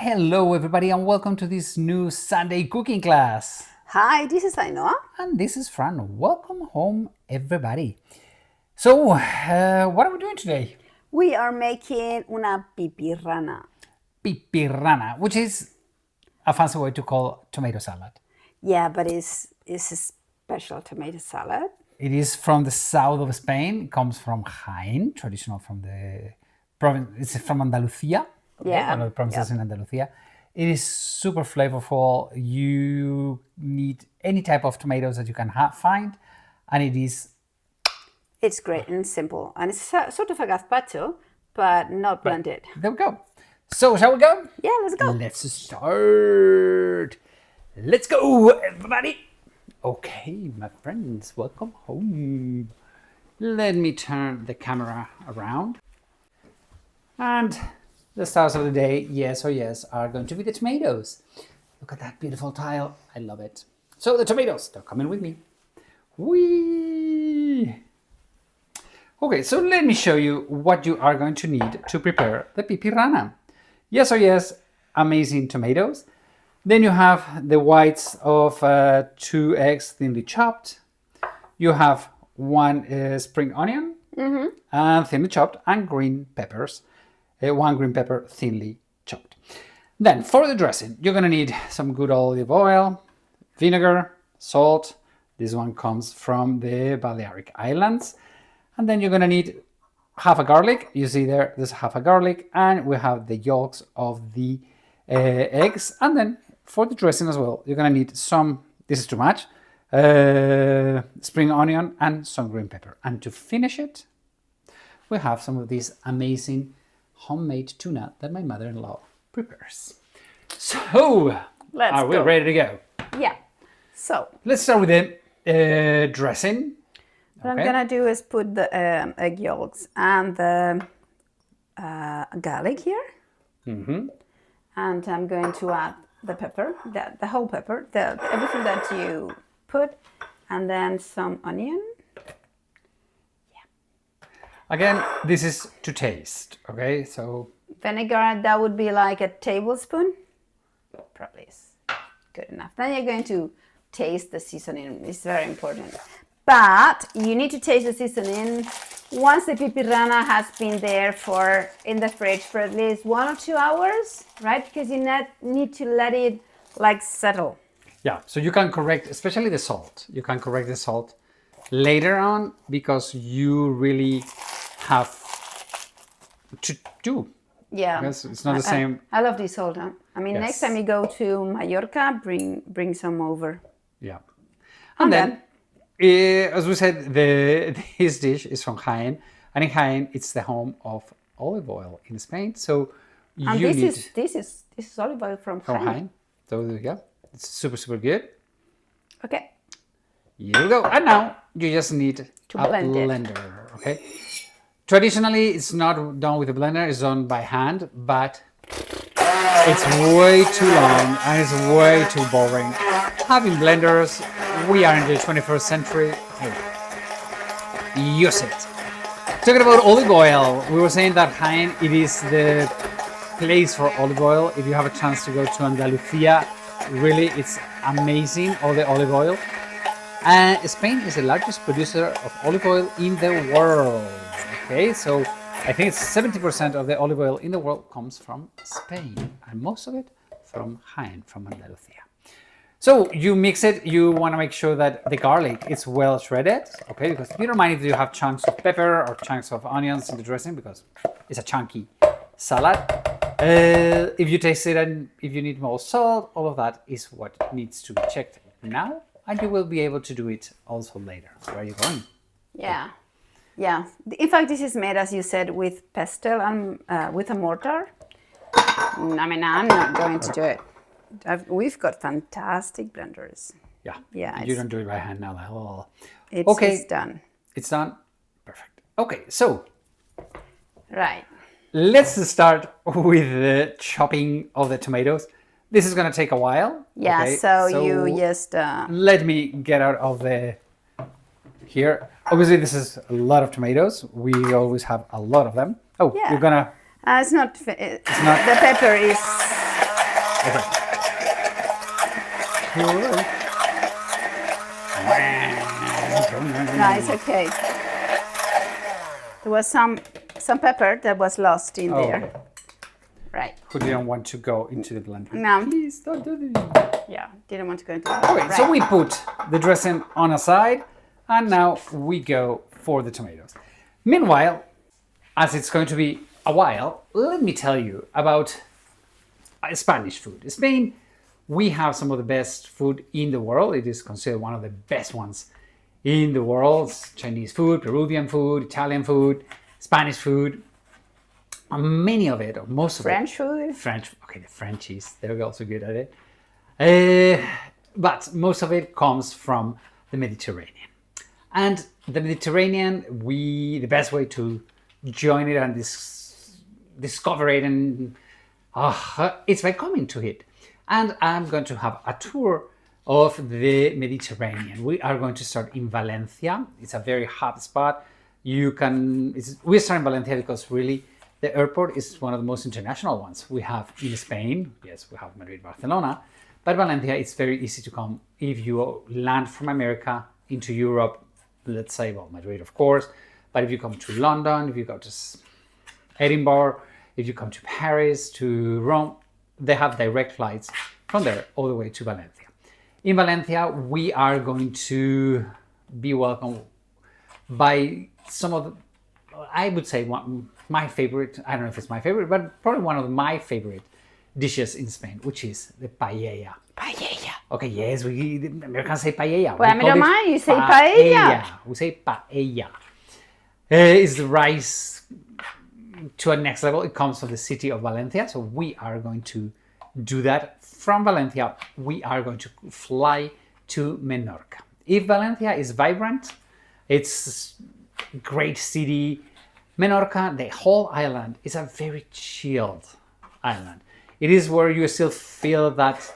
Hello everybody and welcome to this new Sunday cooking class. Hi, this is Ainhoa. And this is Fran. Welcome home everybody. So, what are we doing today? We are making una pipirrana. Pipirrana, which is a fancy way to call tomato salad. Yeah, but it's a special tomato salad. It is from the south of Spain. It comes from Jaén, traditional from the province. It's from Andalusia. Okay, Yeah, one of the provinces in Andalusia. It is super flavorful. You need any type of tomatoes that you can find, and it is. It's great and simple, and it's sort of a gazpacho, but not blended. There we go. So, shall we go? Yeah, let's go. Let's start. Let's go, everybody. Okay, my friends, welcome home. Let me turn the camera around. And the stars of the day, yes or yes, are going to be the tomatoes. Look at that beautiful tile. I love it. So the tomatoes, they're coming with me. Whee! Okay, so let me show you what you are going to need to prepare the pipirrana. Yes or yes, amazing tomatoes. Then you have the whites of 2 eggs thinly chopped. You have 1 spring onion and thinly chopped, and green peppers. 1 green pepper thinly chopped. Then for the dressing, you're going to need some good olive oil, vinegar, salt. This one comes from the Balearic Islands. And then you're going to need half a garlic. You see there's half a garlic, and we have the yolks of the eggs. And then for the dressing as well, you're going to need some, this is too much, spring onion and some green pepper. And to finish it, we have some of these amazing homemade tuna that my mother-in-law prepares. So, are we ready to go? Yeah. So, let's start with the dressing. what I'm gonna do is put the egg yolks and the garlic here. And I'm going to add the pepper, the whole pepper, everything that you put, and then some onion. Again, this is to taste, okay? So vinegar, that would be like a tablespoon. Probably is good enough. Then you're going to taste the seasoning. It's very important. But you need to taste the seasoning once the pipirrana has been there in the fridge for at least 1 or 2 hours, right? Because you need to let it like settle. Yeah, so you can correct, especially the salt. You can correct the salt later on because you really have to do. Yeah, it's not the same. I love this salt. Huh? I mean, next time you go to Mallorca, bring some over. Yeah, and then as we said, this dish is from Jaén, and in Jaén it's the home of olive oil in Spain. So this is olive oil from Jaén. So there you go. It's super good. Okay. Here we go. And now you just need a blender. Okay. Traditionally, it's not done with a blender, it's done by hand, but it's way too long and it's way too boring. Having blenders, we are in the 21st century. Use it. Talking about olive oil, we were saying that Jaén, it is the place for olive oil. If you have a chance to go to Andalusia, really, it's amazing, all the olive oil. And Spain is the largest producer of olive oil in the world. Okay, so I think it's 70% of the olive oil in the world comes from Spain, and most of it from Jaén, from Andalusia. So you mix it, you want to make sure that the garlic is well shredded, okay, because you don't mind if you have chunks of pepper or chunks of onions in the dressing because it's a chunky salad. If you taste it and if you need more salt, all of that is what needs to be checked now, and you will be able to do it also later. Where are you going? Yeah. Yeah, in fact, this is made, as you said, with pestle and with a mortar. I mean, I'm not going to do it. We've got fantastic blenders. Yeah. You don't do it by hand now. Oh. It's done. It's done? Perfect. Okay, so. Right. Let's start with the chopping of the tomatoes. This is going to take a while. Yeah, okay? so you just... Let me get out of the... Here. Obviously, this is a lot of tomatoes. We always have a lot of them. Oh, yeah. You're gonna... it's not... The pepper is Okay. Cool. Nice, okay. There was some pepper that was lost in Oh, there. okay. Right. Who didn't want to go into the blender? No. Please don't do this. Yeah, didn't want to go into that. Okay, so we put the dressing on a side, and now we go for the tomatoes. Meanwhile, as it's going to be a while, let me tell you about Spanish food. Spain, we have some of the best food in the world. It is considered one of the best ones in the world. Chinese food, Peruvian food, Italian food, Spanish food. Many of it, or most of French it. food. French, okay, the Frenchies, they're also good at it. But most of it comes from the Mediterranean. And the Mediterranean, the best way to join it and discover it and it's by coming to it. And I'm going to have a tour of the Mediterranean. We are going to start in Valencia. It's a very hot spot. We're starting in Valencia because really the airport is one of the most international ones we have in Spain. Yes, we have Madrid, Barcelona, but Valencia, it's very easy to come if you land from America into Europe. Let's say, well, Madrid, of course, but if you come to London, if you go to Edinburgh, if you come to Paris, to Rome, they have direct flights from there all the way to Valencia. In Valencia, we are going to be welcomed by some of the, I would say, my favorite, I don't know if it's my favorite, but probably one of my favorite dishes in Spain, which is the paella. Paella. Okay, yes, the Americans say paella. Well, I don't mind, you say paella. We say paella. It's the rice to a next level. It comes from the city of Valencia, so we are going to do that. From Valencia, we are going to fly to Menorca. If Valencia is vibrant, it's a great city. Menorca, the whole island, is a very chilled island. It is where you still feel that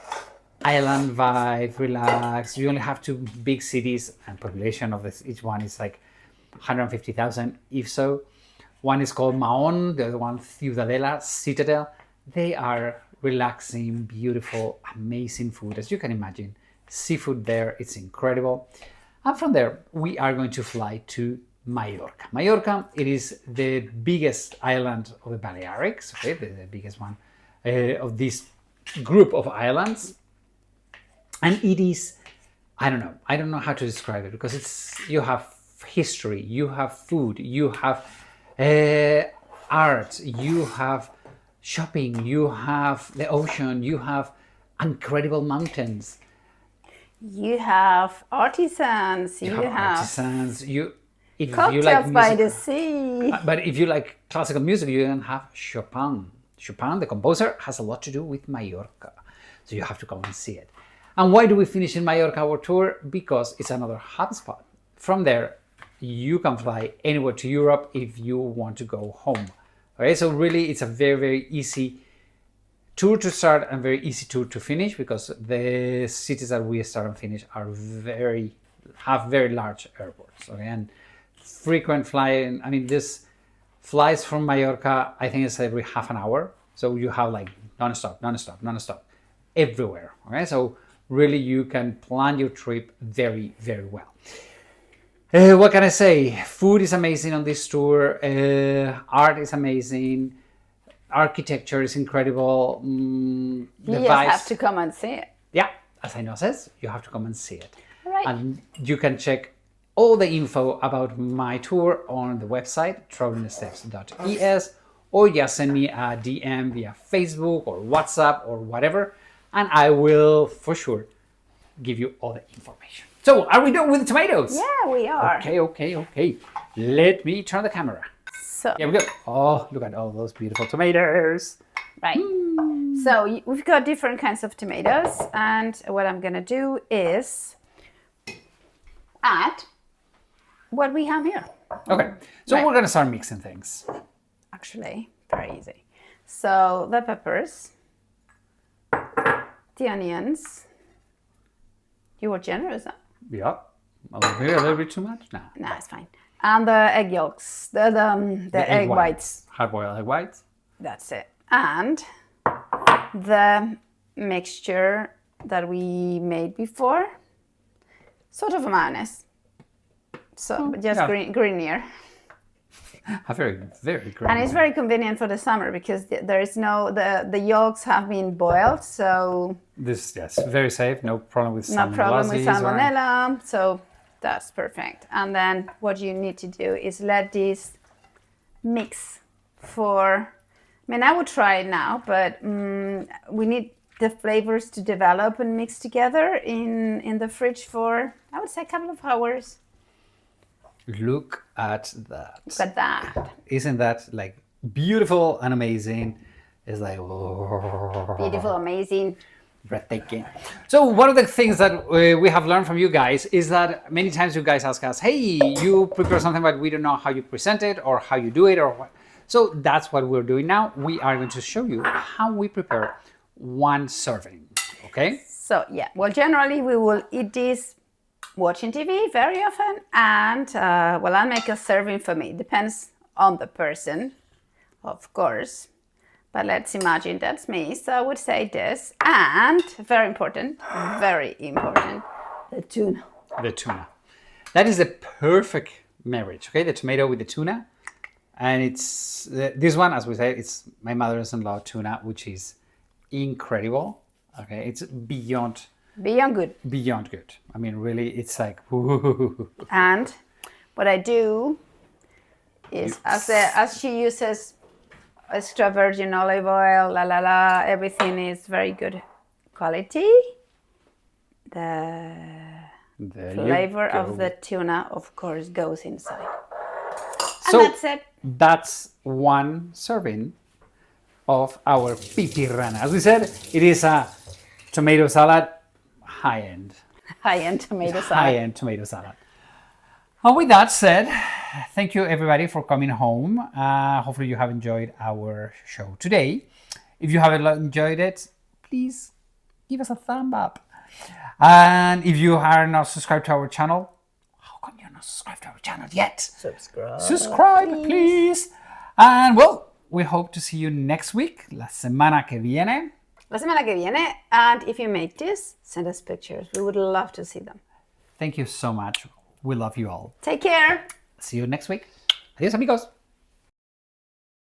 island vibe, relax. You only have two big cities, and population of each one is like 150,000, if so. One is called Mahón, the other one Ciudadela, Citadel. They are relaxing, beautiful, amazing food, as you can imagine. Seafood there, it's incredible. And from there, we are going to fly to Mallorca. Mallorca, it is the biggest island of the Balearics, okay, the biggest one of this group of islands. And it is, I don't know how to describe it, because you have history, you have food, you have art, you have shopping, you have the ocean, you have incredible mountains. You have artisans. You have artisans. If cocktails you like music, by the sea. But if you like classical music, you can have Chopin. Chopin, the composer, has a lot to do with Mallorca. So you have to come and see it. And why do we finish in Mallorca our tour? Because it's another hotspot. From there, you can fly anywhere to Europe if you want to go home. Okay, so really it's a very, very easy tour to start and very easy tour to finish, because the cities that we start and finish have very large airports. Okay, and frequent flying. I mean, this flies from Mallorca, I think it's every half an hour. So you have like non-stop everywhere. Okay, so really you can plan your trip very, very well. What can I say? Food is amazing on this tour. Art is amazing. Architecture is incredible. You just have to come and see it. Yeah, as Ainhoa says, you have to come and see it. Right. And you can check all the info about my tour on the website, travelingsteps.es, or just send me a DM via Facebook or WhatsApp or whatever, and I will for sure give you all the information. So, are we done with the tomatoes? Yeah, we are. Okay. Let me turn the camera. So, Here we go. Oh, look at all those beautiful tomatoes. right. So we've got different kinds of tomatoes, and what I'm gonna do is add what we have here. Okay, so Right. we're gonna start mixing things. Actually, very easy. So the peppers, the onions. You were generous, huh? Yeah, maybe a little bit too much. Nah. No, it's fine. And the egg yolks, the egg whites. Hard-boiled egg whites. That's it. And the mixture that we made before. Sort of a mayonnaise. So just yeah. greenier. A very, very great. And it's very convenient for the summer because there is no, the yolks have been boiled, so This, yes, very safe. No problem with no problem with salmonellosis or- salmonella. So that's perfect. And then what you need to do is let this mix for, I mean, I would try it now, but we need the flavors to develop and mix together in the fridge for, I would say, a couple of hours. Look at that. Look at that. Isn't that like beautiful and amazing? It's like Beautiful, amazing. breathtaking. So one of the things that we have learned from you guys is that many times you guys ask us, hey, you prepare something but we don't know how you present it or how you do it or what. So that's what we're doing now. We are going to show you how we prepare one serving, okay? So yeah, well, generally we will eat this watching TV very often, and well, I'll make a serving for me. Depends on the person, of course. But let's imagine that's me. So I would say this, and very important, the tuna. The tuna. That is the perfect marriage, okay? The tomato with the tuna. And it's, this one, as we said, it's my mother-in-law tuna, which is incredible, okay? It's beyond good. Beyond good. I mean, really, it's like, And what I do is, as she uses extra virgin olive oil, everything is very good quality. The flavor of the tuna, of course, goes inside. So And that's it. That's one serving of our pipirrana. As we said, it is a tomato salad, high-end. High-end tomato salad. High-end tomato salad. And with that said, thank you everybody for coming home. Hopefully you have enjoyed our show today. If you haven't enjoyed it, please give us a thumb up. And if you are not subscribed to our channel, how come you're not subscribed to our channel yet? Subscribe, please. And well, we hope to see you next week, la semana que viene. La semana que viene. And if you make this, send us pictures. We would love to see them. Thank you so much. We love you all. Take care. See you next week. Adios, amigos.